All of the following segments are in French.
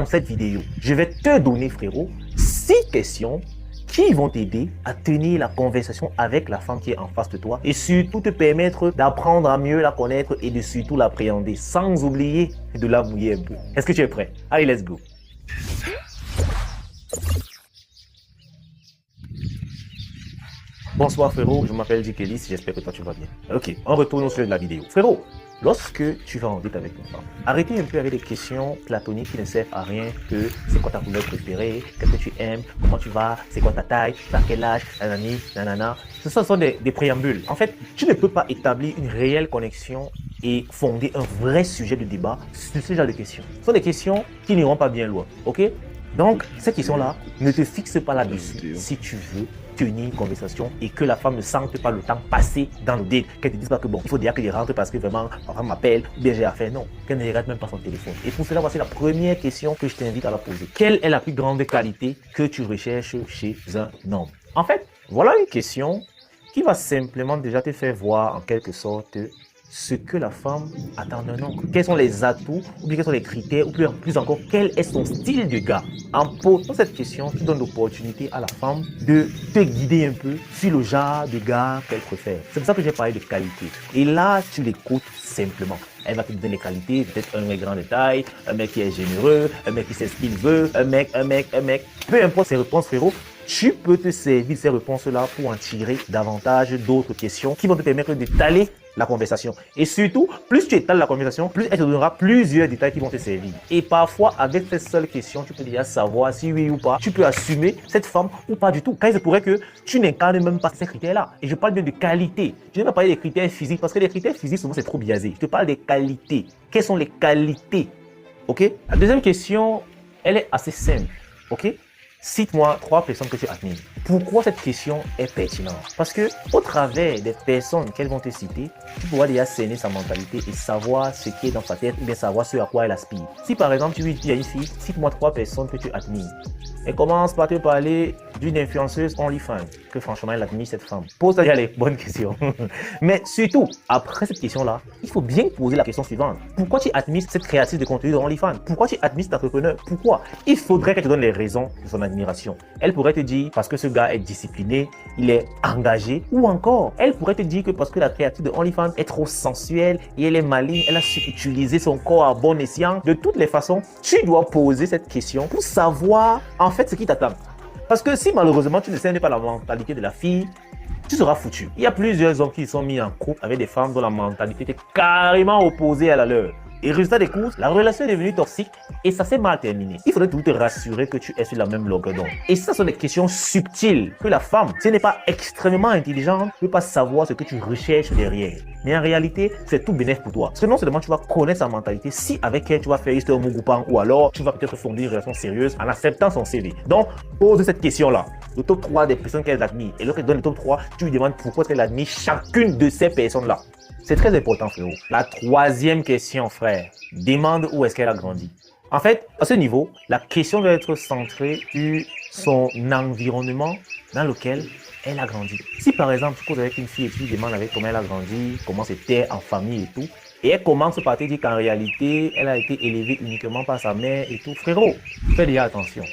dans cette vidéo, je vais te donner, frérot, 6 questions qui vont t'aider à tenir la conversation avec la femme qui est en face de toi et surtout te permettre d'apprendre à mieux la connaître et de surtout l'appréhender sans oublier de la mouiller un peu. Est-ce que tu es prêt? Allez, let's go. Bonsoir frérot, je m'appelle Dikelis, j'espère que toi tu vas bien. Ok, on retourne au sujet de la vidéo. Frérot, lorsque tu vas en date avec une femme, arrêtez un peu avec des questions platoniques qui ne servent à rien que c'est quoi ta couleur préférée, qu'est-ce que tu aimes, comment tu vas, c'est quoi ta taille, tu as quel âge, nanani, nanana. Ce sont des préambules. En fait, tu ne peux pas établir une réelle connexion et fonder un vrai sujet de débat sur ce genre de questions. Ce sont des questions qui n'iront pas bien loin, ok? Donc, ces questions-là, ne te fixe pas là-dessus si tu veux tenir une conversation et que la femme ne sente pas le temps passé dans le date, qu'elle ne te dise pas que bon, il faut déjà qu'elle rentre parce que vraiment, ma femme m'appelle ou bien j'ai affaire. Non, qu'elle ne regarde même pas son téléphone. Et pour cela, voici la première question que je t'invite à la poser. Quelle est la plus grande qualité que tu recherches chez un homme? En fait, voilà une question qui va simplement déjà te faire voir en quelque sorte ce que la femme attend d'un homme. Quels sont les atouts, ou bien quels sont les critères, ou plus encore, quel est son style de gars. En posant cette question, tu donnes l'opportunité à la femme de te guider un peu sur le genre de gars qu'elle préfère. C'est pour ça que j'ai parlé de qualité. Et là, tu l'écoutes simplement. Elle va te donner les qualités, peut-être un mec grand de taille, un mec qui est généreux, un mec qui sait ce qu'il veut, un mec. Peu importe ses réponses, frérot, tu peux te servir de ces réponses-là pour en tirer davantage d'autres questions qui vont te permettre d'étaler la conversation. Et surtout, plus tu étales la conversation, plus elle te donnera plusieurs détails qui vont te servir. Et parfois, avec cette seule question, tu peux déjà savoir si oui ou pas, tu peux assumer cette femme ou pas du tout. Car il se pourrait que tu n'incarnes même pas ces critères-là. Et je parle bien de qualité. Je ne vais pas parler des critères physiques parce que les critères physiques, souvent, c'est trop biaisé. Je te parle des qualités. Quelles sont les qualités? Ok? La deuxième question, elle est assez simple. Ok? Cite-moi 3 personnes que tu admires. Pourquoi cette question est pertinente? Parce que au travers des personnes qu'elles vont te citer, tu pourras déjà cerner sa mentalité et savoir ce qui est dans sa tête ou bien savoir ce à quoi elle aspire. Si par exemple tu lui dis à une fille, cite-moi 3 personnes que tu admires. Elle commence par te parler d'une influenceuse OnlyFans, que franchement elle admire cette femme. Pose déjà les bonnes questions. Mais surtout, après cette question-là, il faut bien poser la question suivante. Pourquoi tu admires cette créatrice de contenu de OnlyFans? Pourquoi tu admires cet entrepreneur? Pourquoi? Il faudrait qu'elle te donne les raisons de son admiration. Elle pourrait te dire parce que ce gars est discipliné, il est engagé, ou encore, elle pourrait te dire que parce que la créatrice de OnlyFans est trop sensuelle et elle est maligne, elle a su utiliser son corps à bon escient. De toutes les façons, tu dois poser cette question pour savoir en fait ce qui t'attend. Parce que si malheureusement tu ne cernes pas la mentalité de la fille, tu seras foutu. Il y a plusieurs hommes qui sont mis en couple avec des femmes dont la mentalité était carrément opposée à la leur. Et résultat des courses, la relation est devenue toxique et ça s'est mal terminé. Il faudrait toujours te rassurer que tu es sur la même longueur d'onde. Et ça sont des questions subtiles que la femme, si elle n'est pas extrêmement intelligente, ne peut pas savoir ce que tu recherches derrière. Mais en réalité, c'est tout bénéfice pour toi. Parce que non seulement tu vas connaître sa mentalité, si avec elle tu vas faire histoire Mougoupan ou alors tu vas peut-être fonder une relation sérieuse en acceptant son CV. Donc, pose cette question-là. Le top 3 des personnes qu'elle admire. Et lorsqu'elle donne le top 3, tu lui demandes pourquoi elle admire chacune de ces personnes-là. C'est très important, frérot. La troisième question, frère. Demande où est-ce qu'elle a grandi. En fait, à ce niveau, la question doit être centrée sur son environnement dans lequel elle a grandi. Si par exemple, tu causes avec une fille et tu lui demandes avec comment elle a grandi, comment c'était en famille et tout, et elle commence par te dire qu'en réalité, elle a été élevée uniquement par sa mère et tout, frérot, fais déjà attention.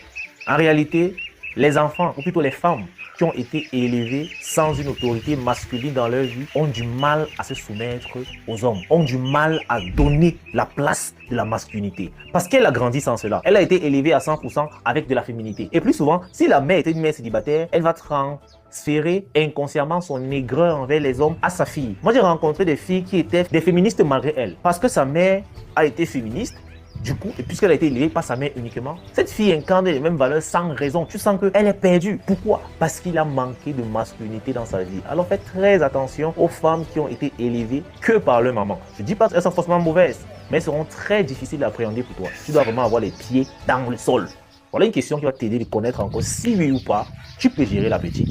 En réalité, les enfants, ou plutôt les femmes, qui ont été élevés sans une autorité masculine dans leur vie ont du mal à se soumettre aux hommes, ont du mal à donner la place de la masculinité. Parce qu'elle a grandi sans cela. Elle a été élevée à 100% avec de la féminité. Et plus souvent, si la mère était une mère célibataire, elle va transférer inconsciemment son aigreur envers les hommes à sa fille. Moi, j'ai rencontré des filles qui étaient des féministes malgré elles. Parce que sa mère a été féministe. Du coup, et puisqu'elle a été élevée par sa mère uniquement, cette fille incarne les mêmes valeurs sans raison. Tu sens qu'elle est perdue. Pourquoi? Parce qu'il a manqué de masculinité dans sa vie. Alors faites très attention aux femmes qui ont été élevées que par leur maman. Je ne dis pas qu'elles sont forcément mauvaises, mais elles seront très difficiles à appréhender pour toi. Tu dois vraiment avoir les pieds dans le sol. Voilà une question qui va t'aider de connaître encore si oui ou pas, tu peux gérer la petite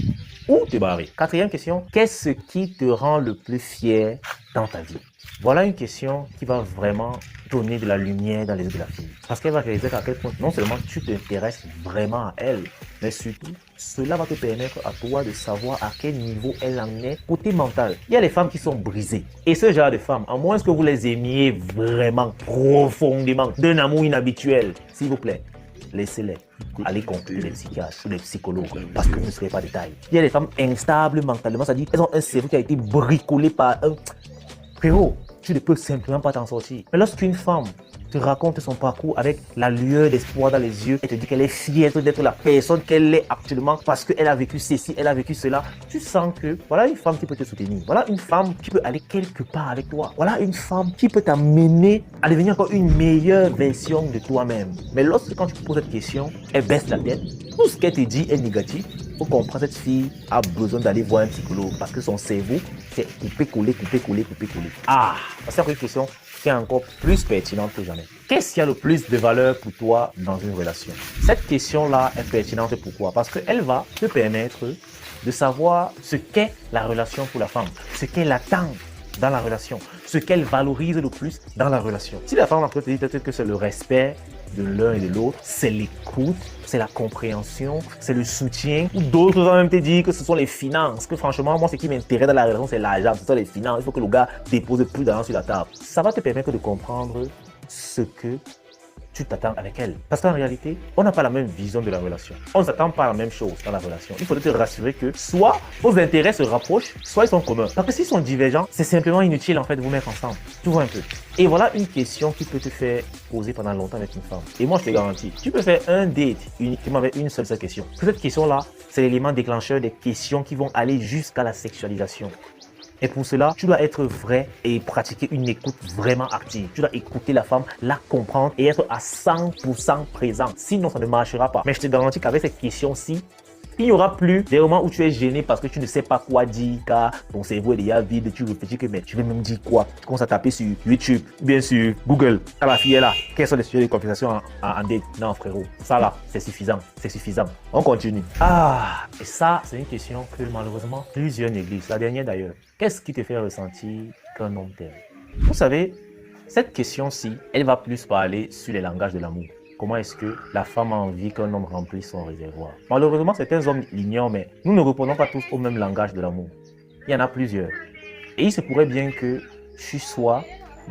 ou te barrer. Quatrième question, qu'est-ce qui te rend le plus fier dans ta vie? Voilà une question qui va vraiment donner de la lumière dans les yeux de la fille. Parce qu'elle va réaliser qu'à quel point non seulement tu t'intéresses vraiment à elle, mais surtout, cela va te permettre à toi de savoir à quel niveau elle en est côté mental. Il y a les femmes qui sont brisées. Et ce genre de femmes, à moins que vous les aimiez vraiment profondément, d'un amour inhabituel, s'il vous plaît, laissez-les. Allez consulter les psychiatres ou les psychologues parce que vous ne serez pas de taille. Il y a des femmes instables mentalement, c'est-à-dire qu'elles ont un cerveau qui a été bricolé par un... Frérot, tu ne peux simplement pas t'en sortir. Mais lorsqu'une femme te raconte son parcours avec la lueur d'espoir dans les yeux et te dit qu'elle est fière d'être la personne qu'elle est actuellement parce qu'elle a vécu ceci, elle a vécu cela, tu sens que voilà une femme qui peut te soutenir. Voilà une femme qui peut aller quelque part avec toi. Voilà une femme qui peut t'amener à devenir encore une meilleure version de toi-même. Mais lorsque quand tu te poses cette question, elle baisse la tête, tout ce qu'elle te dit est négatif. Faut comprendre, cette fille a besoin d'aller voir un psychologue parce que son cerveau c'est couper-coller, couper-coller, couper-coller. Ah, c'est une question qui est encore plus pertinente que jamais. Qu'est-ce qui a le plus de valeur pour toi dans une relation? Cette question-là est pertinente. Pourquoi? Parce qu'elle va te permettre de savoir ce qu'est la relation pour la femme, ce qu'elle attend dans la relation, ce qu'elle valorise le plus dans la relation. Si la femme peut te dire peut-être que c'est le respect de l'un et de l'autre, c'est l'écoute, c'est la compréhension, c'est le soutien, ou d'autres vont même te dire que ce sont les finances, que franchement, moi, ce qui m'intéresse dans la relation, c'est l'argent, ce sont les finances, il faut que le gars dépose plus d'argent sur la table. Ça va te permettre de comprendre ce que tu t'attends avec elle. Parce qu'en réalité, on n'a pas la même vision de la relation. On ne s'attend pas à la même chose dans la relation. Il faudrait te rassurer que soit vos intérêts se rapprochent, soit ils sont communs. Parce que s'ils sont divergents, c'est simplement inutile en fait de vous mettre ensemble. Tu vois un peu. Et voilà une question qui peut te faire poser pendant longtemps avec une femme. Et moi, je te garantis, tu peux faire un date uniquement avec une seule question. Cette question-là, c'est l'élément déclencheur des questions qui vont aller jusqu'à la sexualisation. Et pour cela, tu dois être vrai et pratiquer une écoute vraiment active. Tu dois écouter la femme, la comprendre et être à 100% présent. Sinon, ça ne marchera pas. Mais je te garantis qu'avec cette question-ci, il n'y aura plus des moments où tu es gêné parce que tu ne sais pas quoi dire, car ton cerveau est déjà vide. Tu réfléchis que mais tu vais même dire quoi? Tu commences à taper sur YouTube, bien sûr, Google. Ah, la fille est là. Quels sont les sujets de conversation en date? Non, frérot. Ça là, c'est suffisant. C'est suffisant. On continue. Ah, et ça, c'est une question que malheureusement, plusieurs négligent. La dernière d'ailleurs. Qu'est-ce qui te fait ressentir qu'un homme t'aime? Vous savez, cette question-ci, elle va plus parler sur les langages de l'amour. Comment est-ce que la femme a envie qu'un homme remplisse son réservoir? Malheureusement, certains hommes l'ignorent, mais nous ne répondons pas tous au même langage de l'amour. Il y en a plusieurs. Et il se pourrait bien que tu sois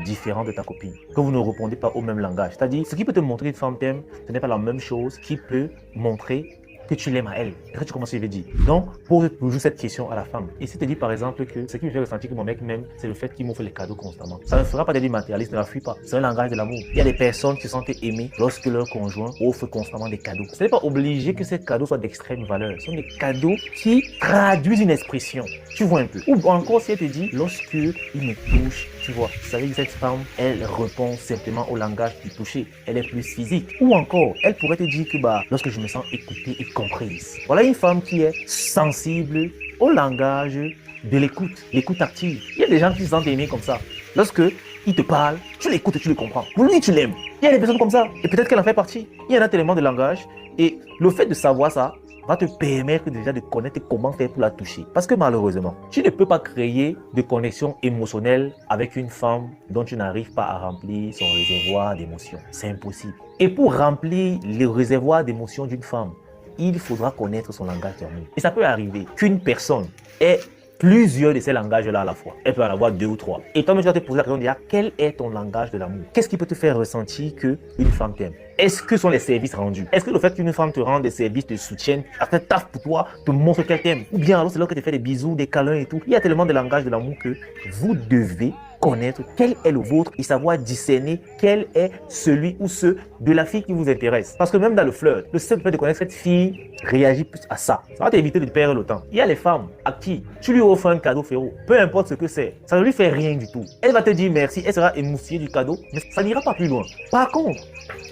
différent de ta copine, que vous ne répondez pas au même langage. C'est-à-dire, ce qui peut te montrer qu'une femme t'aime, ce n'est pas la même chose qui peut montrer que tu l'aimes à elle. Et là, tu commences à lui dire. Donc, pose toujours cette question à la femme. Et si tu dis par exemple que ce qui me fait ressentir que mon mec m'aime, c'est le fait qu'il m'offre les cadeaux constamment. Ça ne fera pas des matérialistes, ne la fuis pas. C'est un langage de l'amour. Il y a des personnes qui se sentent aimées lorsque leur conjoint offre constamment des cadeaux. Ce n'est pas obligé que ces cadeaux soient d'extrême valeur. Ce sont des cadeaux qui traduisent une expression. Tu vois un peu. Ou encore, si elle te dit, lorsque il me touche, tu vois, ça veut dire que cette femme, elle répond simplement au langage du toucher. Elle est plus physique. Ou encore, elle pourrait te dire que lorsque je me sens écoutée et comprise. Voilà une femme qui est sensible au langage de l'écoute active. Il y a des gens qui se sentent aimés comme ça. Lorsque il te parle, tu l'écoutes et tu le comprends. Pour lui, tu l'aimes. Il y a des personnes comme ça. Et peut-être qu'elle en fait partie. Il y en a tellement de langage. Et le fait de savoir ça va te permettre déjà de connaître comment faire pour la toucher. Parce que malheureusement, tu ne peux pas créer de connexion émotionnelle avec une femme dont tu n'arrives pas à remplir son réservoir d'émotions. C'est impossible. Et pour remplir le réservoir d'émotions d'une femme, il faudra connaître son langage d'amour. Et ça peut arriver qu'une personne ait plusieurs de ces langages-là à la fois. Elle peut en avoir 2 ou 3. Et toi, tu vas te poser la question déjà, quel est ton langage de l'amour? Qu'est-ce qui peut te faire ressentir qu'une femme t'aime? Est-ce que sont les services rendus? Est-ce que le fait qu'une femme te rende des services, te soutienne, a fait taf pour toi, te montre qu'elle t'aime? Ou bien alors c'est là que tu fais des bisous, des câlins et tout. Il y a tellement de langages de l'amour que vous devez connaître quel est le vôtre et savoir discerner quel est celui ou ceux de la fille qui vous intéresse. Parce que même dans le flirt, le simple fait de connaître cette fille réagit plus à ça. Ça va t'éviter de perdre le temps. Il y a les femmes à qui tu lui offres un cadeau, frérot, peu importe ce que c'est, ça ne lui fait rien du tout. Elle va te dire merci, elle sera émoustillée du cadeau, mais ça n'ira pas plus loin. Par contre,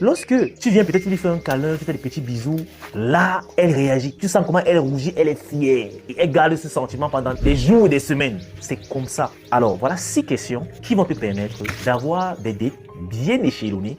lorsque tu viens peut-être lui faire un câlin, tu fais des petits bisous, là, elle réagit. Tu sens comment elle rougit, elle est fière. Et elle garde ce sentiment pendant des jours et des semaines. C'est comme ça. Alors, voilà 6 questions qui vont te permettre d'avoir des dates bien échelonnées